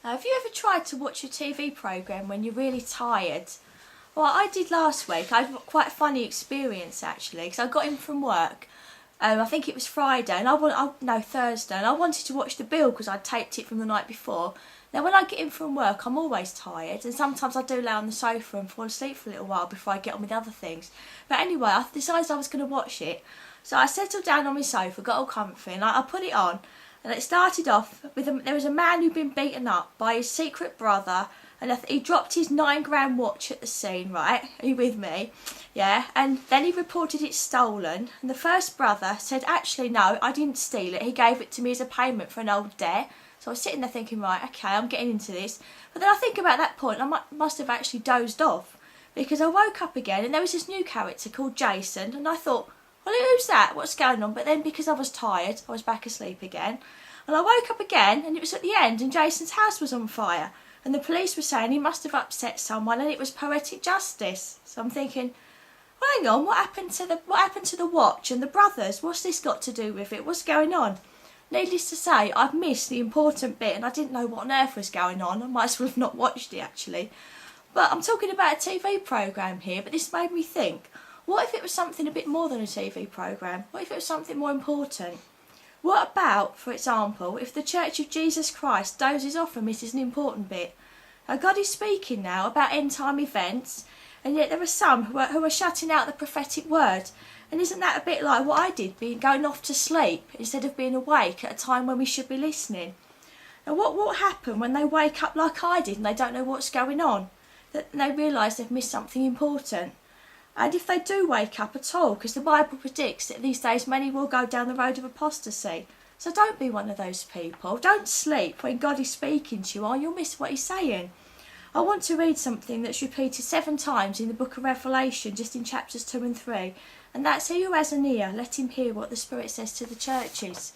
Have you ever tried to watch a TV programme when you're really tired? Well, I did last week. I had quite a funny experience actually, because I got in from work. I think it was Friday, and Thursday, and I wanted to watch the bill because I'd taped it from the night before. Now, when I get in from work, I'm always tired, and sometimes I do lay on the sofa and fall asleep for a little while before I get on with other things. But anyway, I decided I was going to watch it, so I settled down on my sofa, got all comfy, and I put it on. And it started off with there was a man who'd been beaten up by his secret brother, and he dropped his 9-gram watch at the scene, right? Are you with me? Yeah. And then he reported it stolen, and the first brother said, actually, no, I didn't steal it. He gave it to me as a payment for an old debt. So I was sitting there thinking, right, okay, I'm getting into this. But then I think about that point, I must have actually dozed off, because I woke up again, and there was this new character called Jason, and I thought, well, who's that? What's going on? But then because I was tired, I was back asleep again. And I woke up again, and it was at the end, and Jason's house was on fire. And the police were saying he must have upset someone, and it was poetic justice. So I'm thinking, well, hang on, what happened to the watch and the brothers? What's this got to do with it? What's going on? Needless to say, I've missed the important bit, and I didn't know what on earth was going on. I might as well have not watched it, actually. But I'm talking about a TV programme here, but this made me think, what if it was something a bit more than a TV programme? What if it was something more important? What about, for example, if the Church of Jesus Christ dozes off and misses an important bit? Now, God is speaking now about end-time events, and yet there are some who are shutting out the prophetic word. And isn't that a bit like what I did, going off to sleep instead of being awake at a time when we should be listening? Now, what will happen when they wake up like I did and they don't know what's going on? That they realise they've missed something important. And if they do wake up at all, because the Bible predicts that these days many will go down the road of apostasy. So don't be one of those people. Don't sleep when God is speaking to you, or you'll miss what he's saying. I want to read something that's repeated 7 times in the book of Revelation, just in chapters 2 and 3. And that's, he who has an ear, let him hear what the Spirit says to the churches.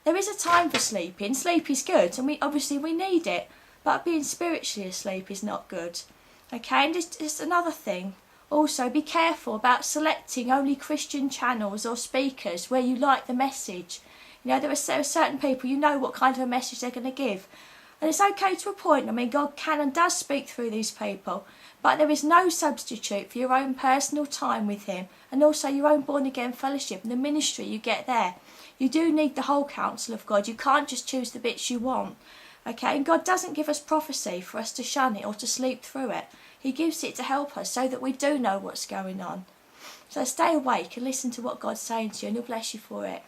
There is a time for sleeping. Sleep is good, and we need it. But being spiritually asleep is not good. Okay, and just another thing. Also, be careful about selecting only Christian channels or speakers where you like the message. You know, there are certain people, you know what kind of a message they're going to give. And it's okay to a point. I mean, God can and does speak through these people. But there is no substitute for your own personal time with him, and also your own born-again fellowship and the ministry you get there. You do need the whole counsel of God. You can't just choose the bits you want. Okay, and God doesn't give us prophecy for us to shun it or to sleep through it. He gives it to help us so that we do know what's going on. So stay awake and listen to what God's saying to you, and he'll bless you for it.